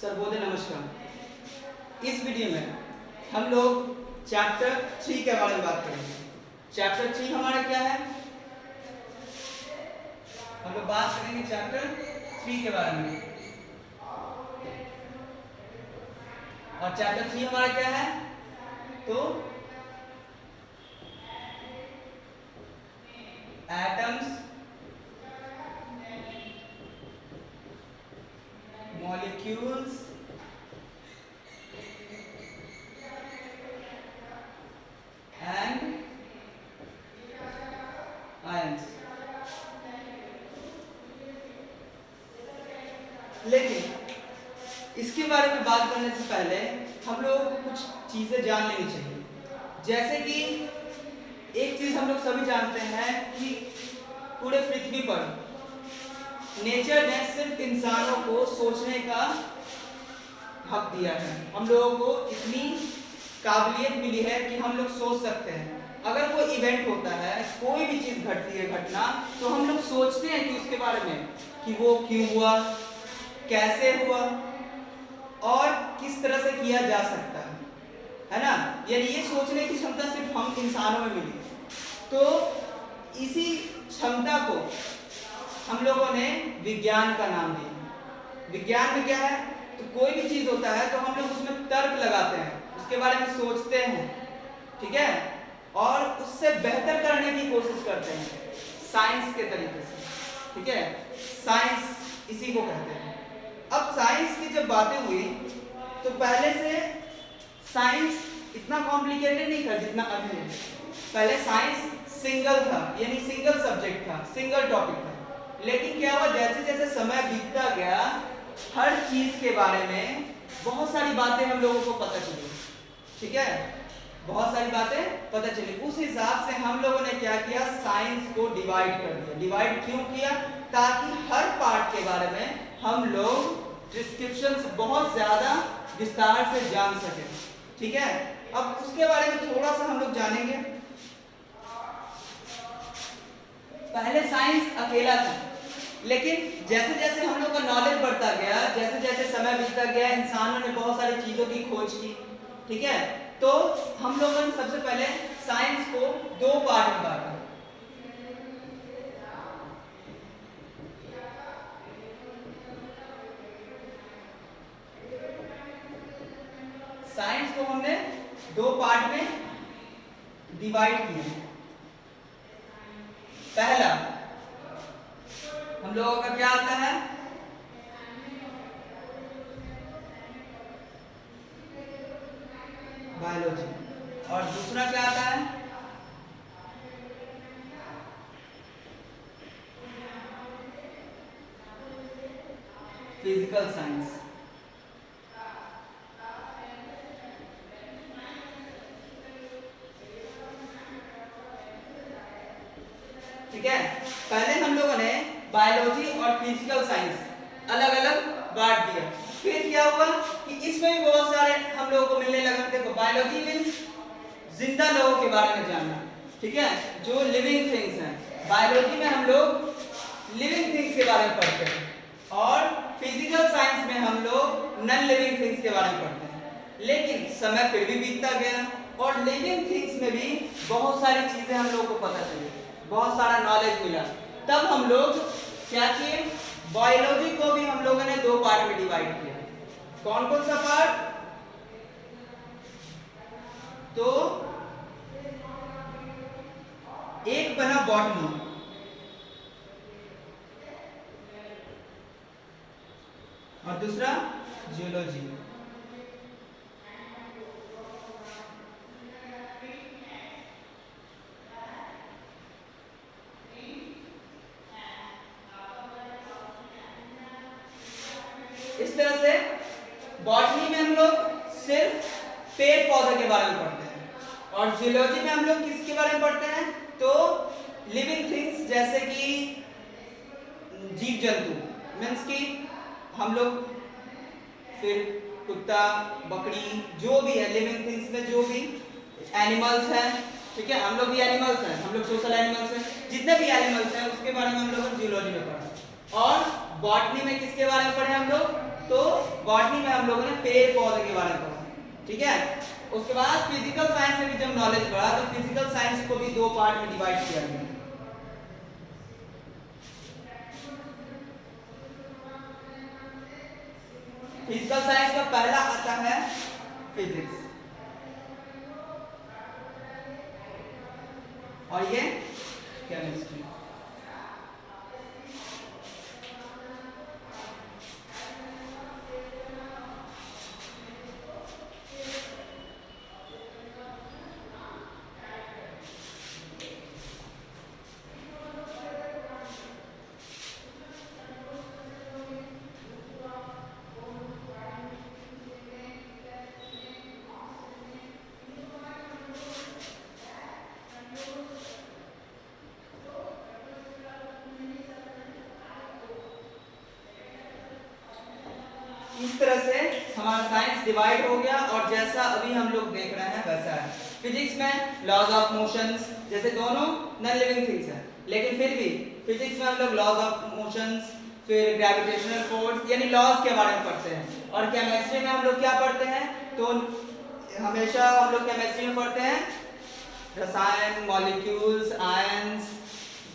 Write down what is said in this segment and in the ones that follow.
सर्वोदय नमस्कार। इस वीडियो में हम लोग चैप्टर 3 के बारे में बात करेंगे। चैप्टर 3 हमारा क्या है? हम लोग बात करेंगे चैप्टर 3 के बारे में। और चैप्टर 3 हमारा क्या है? तो एटम्स, मॉलिक्यूल्स एंड आयंस। लेकिन इसके बारे में बात करने से पहले हम लोगों को कुछ चीजें जान लेनी चाहिए। जैसे कि एक चीज हम लोग सभी जानते हैं कि पूरे पृथ्वी पर नेचर ने सिर्फ इंसानों को सोचने का हक दिया है। हम लोगों को इतनी काबिलियत मिली है कि हम लोग सोच सकते हैं। अगर कोई इवेंट होता है, कोई भी चीज घटती है, घटना, तो हम लोग सोचते हैं कि उसके बारे में कि वो क्यों हुआ, कैसे हुआ और किस तरह से किया जा सकता है ना। यानी ये सोचने की क्षमता सिर्फ हम इंसानों में मिली। तो इसी क्षमता को हम लोगों ने विज्ञान का नाम दिया। विज्ञान में क्या है? तो कोई भी चीज होता है तो हम लोग उसमें तर्क लगाते हैं, उसके बारे में सोचते हैं, ठीक है, और उससे बेहतर करने की कोशिश करते हैं साइंस के तरीके से, ठीक है। साइंस इसी को कहते हैं। अब साइंस की जब बातें हुई तो पहले से साइंस इतना कॉम्प्लिकेटेड नहीं था जितना अभी है। पहले साइंस सिंगल था, यानी सिंगल सब्जेक्ट था, सिंगल टॉपिक था। लेकिन क्या हुआ, जैसे जैसे समय बीतता गया, हर चीज के बारे में बहुत सारी बातें हम लोगों को पता चली, ठीक है, बहुत सारी बातें पता चली। उस हिसाब से हम लोगों ने क्या किया, साइंस को डिवाइड कर दिया। डिवाइड क्यों किया? ताकि हर पार्ट के बारे में हम लोग डिस्क्रिप्शंस बहुत ज्यादा विस्तार से जान सके, ठीक है। अब उसके बारे में थोड़ा सा हम लोग जानेंगे। पहले साइंस अकेला था, लेकिन जैसे जैसे हम लोग का नॉलेज बढ़ता गया, जैसे जैसे समय बीतता गया, इंसानों ने बहुत सारी चीजों की खोज की, ठीक है। तो हम लोगों ने सबसे पहले साइंस को दो पार्ट में बांटा। साइंस को हमने दो पार्ट में डिवाइड किया। पहला हम लोगों का क्या आता है? बायोलॉजी। और दूसरा क्या आता है? Physical science. ठीक है, पहले हम लोगों ने बायोलॉजी और फिजिकल साइंस अलग अलग बांट दिया। फिर क्या हुआ कि इसमें भी बहुत सारे हम लोगों को मिलने लगा। देखो, बायोलॉजी मींस जिंदा लोगों के बारे में जानना, ठीक है, जो लिविंग थिंग्स हैं। बायोलॉजी में हम लोग लिविंग थिंग्स के बारे में पढ़ते हैं, और फिजिकल साइंस में हम लोग नॉन लिविंग थिंग्स के बारे में पढ़ते हैं। लेकिन समय फिर भी बीतता गया और लिविंग थिंग्स में भी बहुत सारी चीजें हम लोगों को पता चली, बहुत सारा नॉलेज मिला। तब हम लोग क्या किए, बायोलॉजी को भी हम लोगों ने दो पार्ट में डिवाइड किया। कौन कौन सा पार्ट? तो एक बना बॉटनी, और दूसरा जियोलॉजी। इस तरह से बॉटनी में हम लोग सिर्फ पेड़ पौधे के बारे में पढ़ते हैं, और जियोलॉजी में हम लोग किसके बारे में पढ़ते हैं? तो लिविंग थिंग्स, जैसे कि जीव जंतु, मीन्स कि हम लोग फिर कुत्ता, बकरी, जो भी है लिविंग थिंग्स में, जो भी एनिमल्स हैं, ठीक है, हम लोग भी एनिमल्स हैं, हम लोग सोशल एनिमल्स हैं। जितने भी एनिमल्स हैं उसके बारे में हम लोग जियोलॉजी में पढ़ा। और बॉटनी में किसके बारे में पढ़े हम लोग? तो बॉटनी में हम लोगों ने पेड़ पौधे के बारे में पढ़ा, ठीक है। उसके बाद फिजिकल साइंस में भी जब नॉलेज बढ़ा तो फिजिकल साइंस को भी दो पार्ट में डिवाइड किया गया। फिजिकल साइंस का पहला आता है फिजिक्स और ये केमिस्ट्री। इस तरह से हमारा साइंस डिवाइड हो गया और जैसा अभी हम लोग देख रहे हैं वैसा है। फिजिक्स में लॉज ऑफ मोशंस, जैसे दोनों नॉन लिविंग थिंग्स हैं, लेकिन फिर भी फिजिक्स में हम लोग लॉज ऑफ मोशंस, फिर ग्रेविटेशनल फोर्स यानी लॉज के बारे में पढ़ते हैं। और केमिस्ट्री में हम लोग क्या पढ़ते हैं, तो हमेशा हम लोग केमिस्ट्री में पढ़ते हैं रसायन, मॉलिक्यूल्स, आयंस,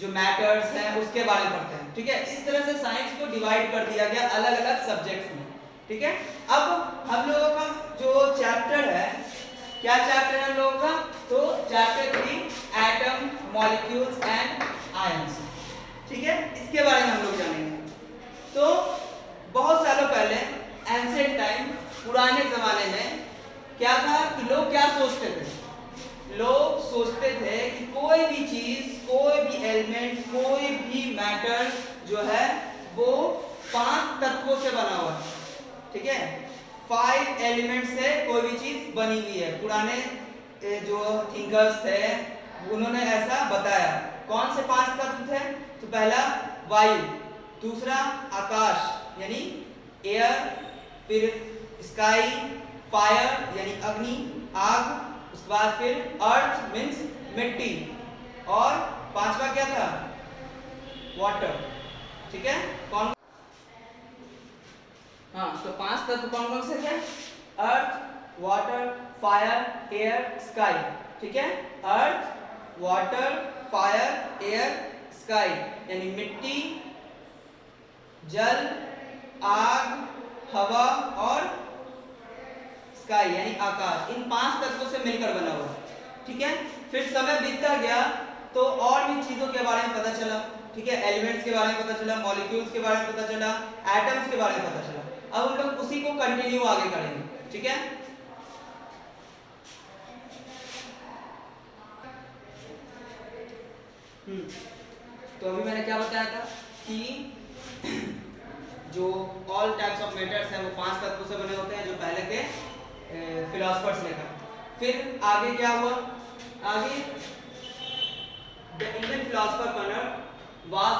जो मैटर्स हैं उसके बारे में पढ़ते हैं, ठीक है। इस तरह से साइंस को डिवाइड कर दिया गया अलग अलग सब्जेक्ट्स में, ठीक है। अब हम लोगों का जो चैप्टर है, क्या चैप्टर है हम लोगों का, तो chapter 3 atom, molecules and ions, ठीक है। इसके बारे में हम लोग जानेंगे। तो बहुत सालों पहले एंशिएंट टाइम, पुराने जमाने में क्या था कि लोग क्या सोचते थे, लोग सोचते थे कि कोई भी चीज, कोई भी एलिमेंट, कोई भी मैटर जो है वो 5 तत्वों से बना हुआ है, ठीक है। 5 एलिमेंट से कोई भी चीज बनी हुई है। पुराने जो थिंकर्स थे उन्होंने ऐसा बताया। कौन से 5 तत्व थे, तो पहला वायु, दूसरा आकाश यानी एयर, फिर स्काई, फायर यानी अग्नि, आग, उसके बाद फिर अर्थ मींस मिट्टी, और 5वां क्या था, वाटर, ठीक है। कौन, हाँ, तो 5 तत्व कौन कौन से थे, अर्थ, वाटर, फायर, एयर, स्काई, ठीक है। अर्थ, वाटर, फायर, एयर, स्काई यानी मिट्टी, जल, आग, हवा और स्काई यानी आकाश। इन 5 तत्वों से मिलकर बना हुआ है, ठीक है। फिर समय बीतता गया तो और भी चीजों के बारे में पता चला, ठीक है। एलिमेंट्स के बारे में पता चला, मॉलिक्यूल्स के बारे में पता चला, एटम्स के बारे में पता चला। अब हम लोग उसी को कंटिन्यू आगे करेंगे, ठीक है। तो अभी मैंने क्या बताया था कि जो ऑल टाइप्स ऑफ मैटर्स हैं वो 5 तत्वों से बने होते हैं, जो पहले के फिलोसफर्स ने कहा। फिर आगे क्या हुआ, आगे the Indian philosopher Kanad was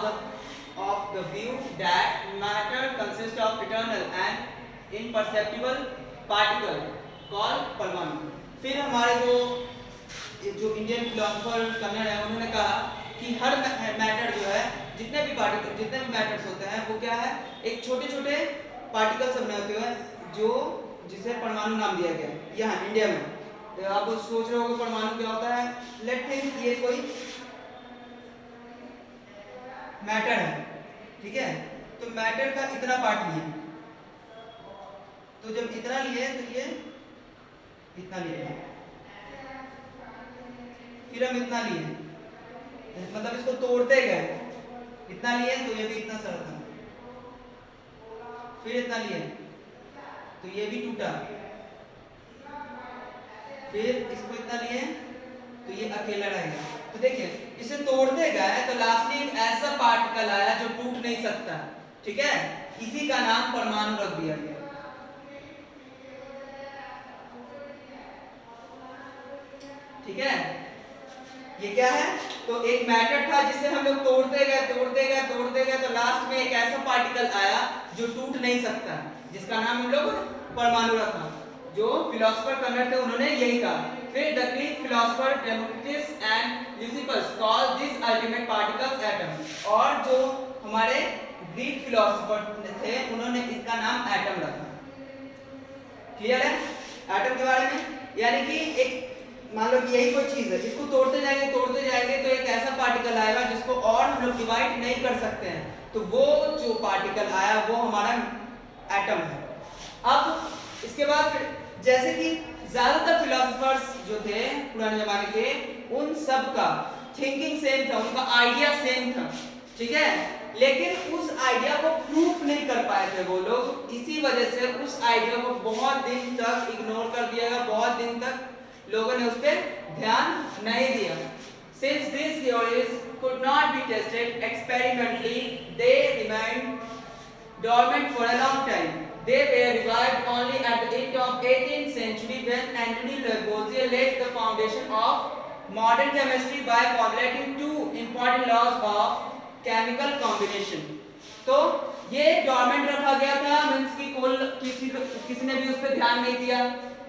of the view that matter consists of eternal and imperceptible particle called परमाणु। फिर हमारे जो इंडियन फिलोसफर कन्नड़ है उन्होंने कहा कि हर मैटर जो है, जितने भी पार्टिकल, जितने भी मैटर्स होते हैं वो क्या है, एक छोटे छोटे पार्टिकल से बने होते हैं, जो जिसे परमाणु नाम दिया गया यहाँ इंडिया में। तो आप सोच रहे होंगे परमाणु क्या होता है, लेट थिंक ये कोई मैटर है, ठीक है। तो मैटर का इतना पार्ट लिए, तो जब इतना लिए तो ये इतना लिए, फिर हम इतना लिए, मतलब इसको तोड़ते गए, इतना लिए तो ये भी इतना सा था, फिर इतना लिए तो ये भी टूटा, फिर इसको इतना लिए तो ये अकेला रहेगा। तो देखिए इसे तोड़ते गए तो लास्टली एक ऐसा पार्टिकल आया जो टूट नहीं सकता, ठीक है। इसी का नाम परमाणु रख दिया गया, ठीक है। ये क्या है, तो एक मैटर था जिसे हम लोग तोड़ते गए तो लास्ट में एक ऐसा पार्टिकल आया जो टूट नहीं सकता, जिसका नाम हम लोग परमाणु रखा। जो फिलोसफर कन्नड़ थे उन्होंने यही कहा। फिर the Greek philosopher Democritus and Leucippus called this ultimate particles atom. और जो हमारे ग्रीक फिलोसोफर थे, उन्होंने इसका नाम एटम रखा। क्लियर है एटम के बारे में? यानी कि एक मान लो कि यही कोई चीज है, इसको तोड़ते जाएंगे तो एक ऐसा पार्टिकल आएगा जिसको और हम लोग डिवाइड नहीं कर सकते हैं, तो वो जो पार्टिकल आया वो हमारा एटम है। अब इसके बाद जैसे कि ज्यादातर फिलोसोफर्स जो थे पुराने जमाने के, उन सब का थिंकिंग सेम था, उनका आइडिया सेम था, ठीक है, लेकिन उस आइडिया को प्रूफ नहीं कर पाए थे वो लोग। इसी वजह से उस आइडिया को बहुत दिन तक इग्नोर कर दिया गया, बहुत दिन तक लोगों ने उस पर ध्यान नहीं दिया। Since these theories could not be tested experimentally, they remained dormant for a long time. They were revived only at the end of 18th century when Anthony Lavoisier laid the foundation of modern chemistry by formulating two important laws of chemical combination. तो ये dormant रखा गया था, means की किसी ने भी उस पर ध्यान नहीं दिया,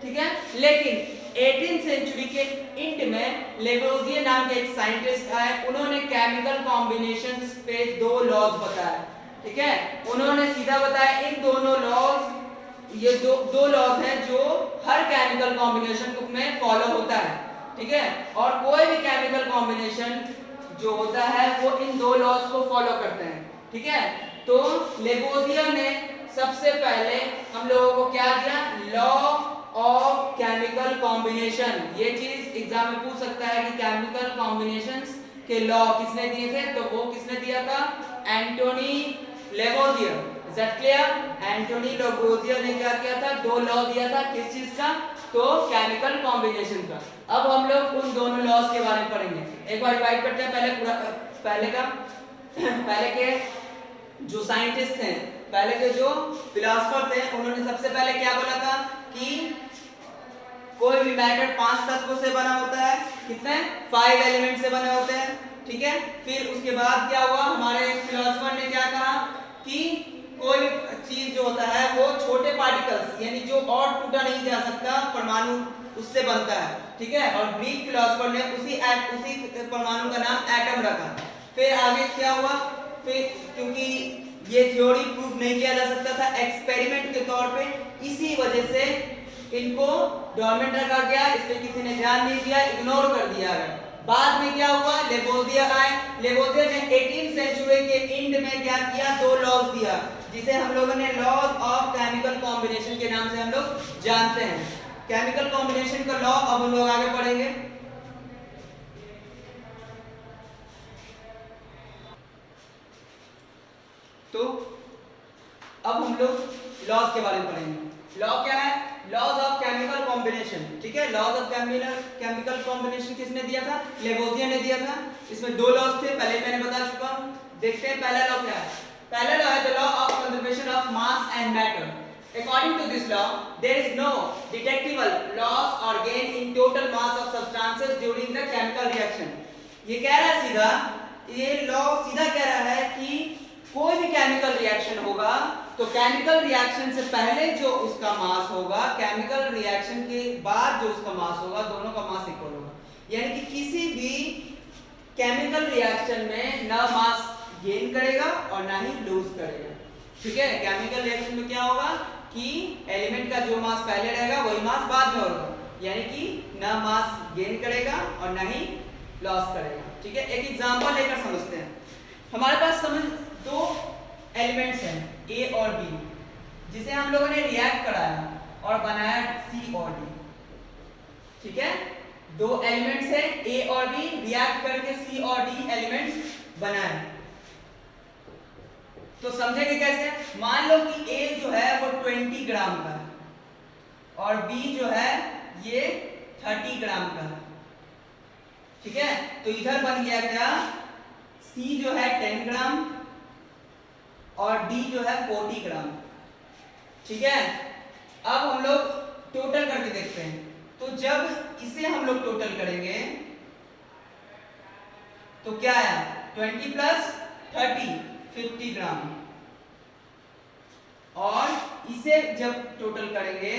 ठीक है, लेकिन 18th सेंचुरी के इंड में लेवोजियर नाम के एक साइंटिस्ट आए, उन्होंने केमिकल कॉम्बिनेशंस पे दो लॉज बताए, ठीक है, उन्होंने सीधा बताया इन दोनों लॉज, ये दो लॉज हैं जो हर केमिकल कॉम्बिनेशन में फॉलो होता है, ठीक है, और कोई भी केमिकल कॉम्बिनेशन जो होता है वो इन दो लॉज को फॉलो करते हैं, ठीक है। तो लेवोजियर ने सबसे पहले हम लोगों को क्या दिया, लॉ ऑफ केमिकल कॉम्बिनेशन। ये चीज एग्जाम में पूछ सकता है कि केमिकल कॉम्बिनेशंस के लॉ किसने दिए थे, तो वो किसने दिया था, Antoine Lavoisier. Is that clear? Antoine Lavoisier ने क्या किया था, दो लॉ दिया था, किस चीज का, तो केमिकल कॉम्बिनेशन का। अब हम लोग उन दोनों लॉज के बारे में पढ़ेंगे। एक बार रिवाइज करते हैं पहले के जो साइंटिस्ट थे, पहले के जो फिलोसोफर थे, उन्होंने सबसे पहले क्या बोला था कि कोई भी मैटर 5 तत्वों से बना होता है, कितने, 5 एलिमेंट से बने होते हैं, ठीक है। फिर उसके बाद क्या हुआ, हमारे फिलोसोफर ने क्या कहा कि कोई भी चीज जो होता है वो छोटे पार्टिकल्स, यानी जो और टूटा नहीं जा सकता, परमाणु उससे बनता है, ठीक है, और ग्रीक फिलोसोफर ने उसी परमाणु का नाम एटम रखा। फिर आगे क्या हुआ, फिर क्योंकि ये थ्योरी प्रूफ नहीं किया जा सकता था एक्सपेरिमेंट के तौर पे, इसी वजह से इनको डोरमेंट रखा गया, इस पे किसी ने ध्यान नहीं दिया, इग्नोर कर दिया गया। बाद में क्या हुआ, लेवोजियर आए, लेवोजियर ने 18th सेंचुरी के एंड में क्या किया, दो लॉज दिया, जिसे हम लोगों ने लॉज ऑफ केमिकल कॉम्बिनेशन के नाम से हम लोग जानते हैं। केमिकल कॉम्बिनेशन का लॉ अब हम लोग आगे पढ़ेंगे। तो अब हम लोग लॉज के बारे में पढ़ेंगे। लॉ क्या है, लॉज ऑफ केमिकल कॉम्बिनेशन, ठीक है। लॉज ऑफ केमिकल कॉम्बिनेशन किसने दिया था, लेवोजियर ने दिया था। इसमें दो लॉज थे, पहले मैंने बता चुका हूं। देखते हैं पहला लॉ क्या है। पहला लॉ है the law of conservation of mass and matter. According to this law, there is no detectable loss or gain in total mass of substances during the chemical reaction. ये कह रहा है सीधा, ये लॉ सीधा कह रहा है कि कोई भी केमिकल रिएक्शन होगा तो केमिकल रिएक्शन से पहले जो उसका मास होगा, केमिकल रिएक्शन के बाद जो उसका मास होगा, दोनों का मास इक्वल होगा। यानी कि किसी भी केमिकल रिएक्शन में ना मास गेन करेगा और ना ही लूज करेगा, ठीक है। केमिकल रिएक्शन में क्या होगा कि एलिमेंट का जो मास पहले रहेगा वही मास बाद में होगा, यानी कि ना मास गेन करेगा और ना ही लॉस करेगा, ठीक है। एक एग्जांपल लेकर समझते हैं। हमारे पास समझ दो एलिमेंट्स हैं ए और बी, जिसे हम लोगों ने रिएक्ट कराया और बनाया सी और डी, ठीक है। दो एलिमेंट्स हैं ए और बी, रिएक्ट करके सी और डी एलिमेंट्स बनाए। तो समझेंगे कैसे, मान लो कि ए जो है वो 20 ग्राम का है और बी जो है ये 30 ग्राम का है, ठीक है। तो इधर बन गया क्या, सी जो है 10 ग्राम और डी जो है 40 ग्राम, ठीक है। अब हम लोग टोटल करके देखते हैं। तो जब इसे हम लोग टोटल करेंगे तो क्या आया, 20 प्लस 30 50 ग्राम, और इसे जब टोटल करेंगे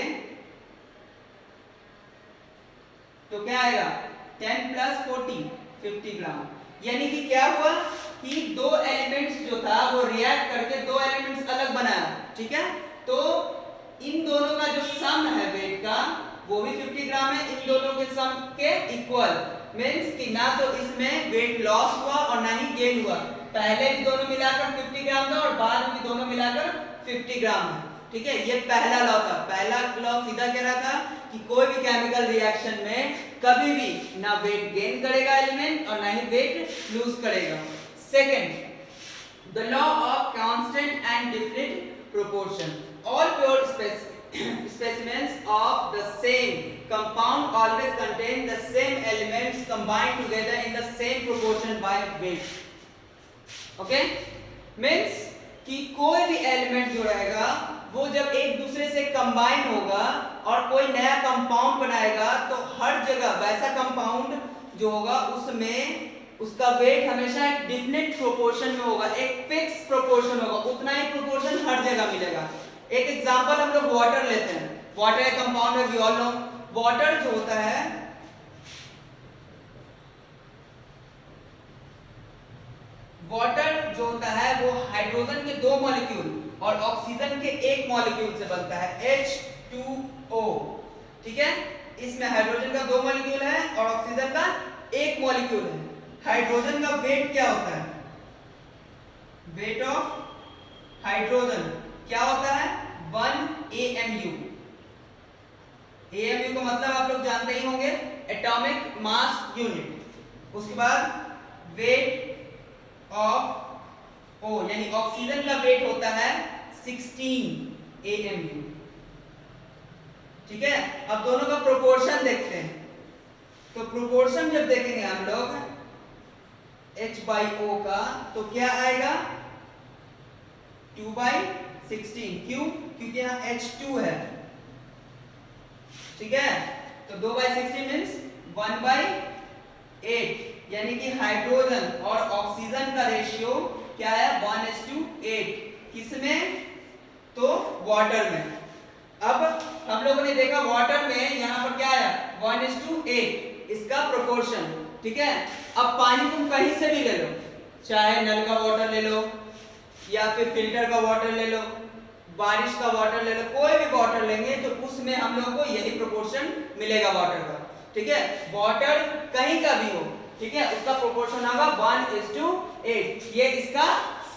तो क्या आएगा, 10 प्लस 40 50 ग्राम। यानी कि क्या हुआ कि दो एलिमेंट्स जो था वो रिएक्ट करके दो एलिमेंट्स अलग बनाया, ठीक है। तो इन दोनों का जो सम है वेट का वो भी 50 ग्राम है, इन दोनों के सम के इक्वल, मींस कि ना तो इसमें वेट लॉस हुआ और ना ही गेन हुआ। पहले भी दोनों मिलाकर 50 ग्राम था और बाद में भी दोनों मिलाकर 50 ग्राम है, ठीक है। ये पहला लॉ था। पहला लॉ सीधा कह रहा था कि कोई भी केमिकल रिएक्शन में कभी भी ना वेट गेन करेगा एलिमेंट और ना ही वेट लूज करेगा। Second, the law of constant and definite proportion. All pure specimens of the same compound always contain the same elements combined together in the same proportion by weight. Okay? Means कि कोई भी element जो रहेगा वो जब एक दूसरे से कंबाइन होगा और कोई नया कंपाउंड बनाएगा तो हर जगह वैसा कंपाउंड जो होगा उसमें उसका वेट हमेशा एक डिफिनिट प्रोपोर्शन में होगा, एक फिक्स प्रोपोर्शन होगा, उतना ही प्रोपोर्शन हर जगह मिलेगा। एक एग्जांपल हम लोग वाटर लेते हैं। वाटर एक कंपाउंड है, वी ऑल नो। वाटर जो होता है वो हाइड्रोजन के दो मॉलिक्यूल और ऑक्सीजन के एक मॉलिक्यूल से बनता है, H2O, ठीक है। इसमें हाइड्रोजन का दो मॉलिक्यूल है और ऑक्सीजन का एक मॉलिक्यूल है। हाइड्रोजन का वेट क्या होता है? वेट ऑफ हाइड्रोजन क्या होता है? 1 AMU। AMU का मतलब आप लोग जानते ही होंगे, एटॉमिक मास यूनिट। उसके बाद वेट ऑफ O यानी ऑक्सीजन का वेट होता है 16 AMU, ठीक है। अब दोनों का प्रोपोर्शन देखते हैं। तो प्रोपोर्शन जब देखेंगे हम लोग H/O का तो क्या आएगा? 2/16। क्यों? क्योंकि यहाँ H2 है, ठीक है। तो 2/16 मीन्स 1/8, यानी कि हाइड्रोजन और ऑक्सीजन का रेशियो क्या है? 1:8। किसमें? तो वाटर में। अब हम लोगों ने देखा वाटर में यहाँ पर क्या आया? 1:8 इसका प्रोपोर्शन, ठीक है। अब पानी तुम कहीं से भी ले लो, चाहे नल का वाटर ले लो या फिर फिल्टर का वाटर ले लो, बारिश का वाटर ले लो, कोई भी वाटर लेंगे तो उसमें हम लोगों को यही प्रोपोर्शन मिलेगा वाटर का, ठीक है। वाटर कहीं का भी हो, ठीक है, उसका प्रोपोर्शन होगा 1:8। ये इसका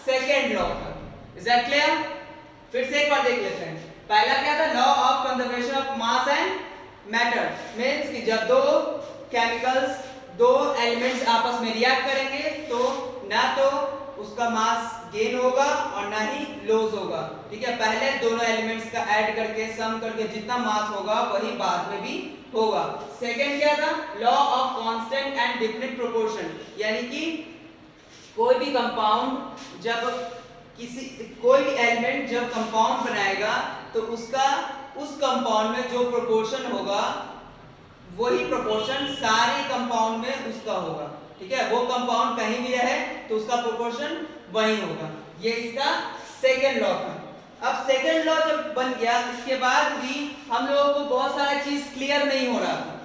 सेकेंड लॉ था। Is that clear? फिर से एक बार देख लेते हैं। पहला क्या था? Law of conservation of mass and matter. Means कि जब दो केमिकल्स, दो एलिमेंट्स आपस में रिएक्ट करेंगे तो ना तो उसका मास गेन होगा और ना ही लॉस होगा, ठीक है। पहले दोनों एलिमेंट्स का ऐड करके सम करके जितना मास होगा वही बाद में भी होगा। सेकंड क्या था? Law of constant and definite proportion, यानी कि कोई भी कंपाउंड जब कोई भी एलिमेंट जब कंपाउंड बनाएगा तो उसका उस कंपाउंड में जो प्रोपोर्शन होगा वही प्रोपोर्शन सारे कंपाउंड में उसका होगा, ठीक है। वो कंपाउंड कहीं भी रहे तो उसका प्रोपोर्शन वही होगा। ये इसका सेकेंड लॉ था। अब सेकेंड लॉ जब बन गया इसके बाद भी हम लोगों को बहुत सारी चीज क्लियर नहीं हो रहा था,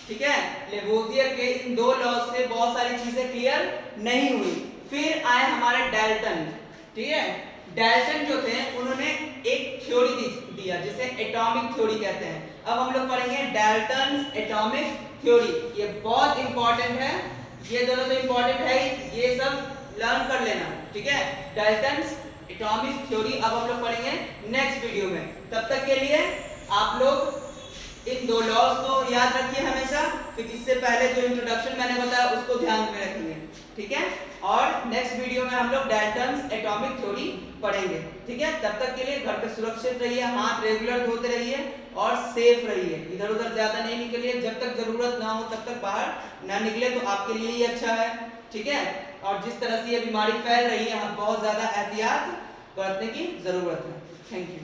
ठीक है। लेवोजियर के इन दो लॉ से बहुत सारी चीजें क्लियर नहीं हुई। फिर आए हमारे डाल्टन, ठीक है। डाल्टन जो थे उन्होंने एक थ्योरी दिया जिसे एटॉमिक थ्योरी कहते हैं। अब हम लोग पढ़ेंगे डाल्टन्स एटॉमिक थ्योरी। ये बहुत इंपॉर्टेंट है, ये दोनों तो इंपॉर्टेंट है ही, ये सब लर्न कर लेना, ठीक है। डाल्टन्स एटॉमिक थ्योरी अब हम लोग पढ़ेंगे नेक्स्ट वीडियो में। तब तक के लिए आप लोग इन दो लॉज को याद रखिए हमेशा। फिर इससे पहले जो इंट्रोडक्शन मैंने बताया उसको ध्यान में रखेंगे, ठीक है। और नेक्स्ट वीडियो में हम लोग डाल्टन्स एटॉमिक थ्योरी पढ़ेंगे, ठीक है। तब तक के लिए घर पे सुरक्षित रहिए, हाथ रेगुलर धोते रहिए और सेफ रहिए। इधर उधर ज्यादा नहीं निकलिए, जब तक जरूरत ना हो तब तक बाहर ना निकले तो आपके लिए ही अच्छा है, ठीक है। और जिस तरह से ये बीमारी फैल रही है, बहुत ज्यादा एहतियात बरतने की जरूरत है। Thank you.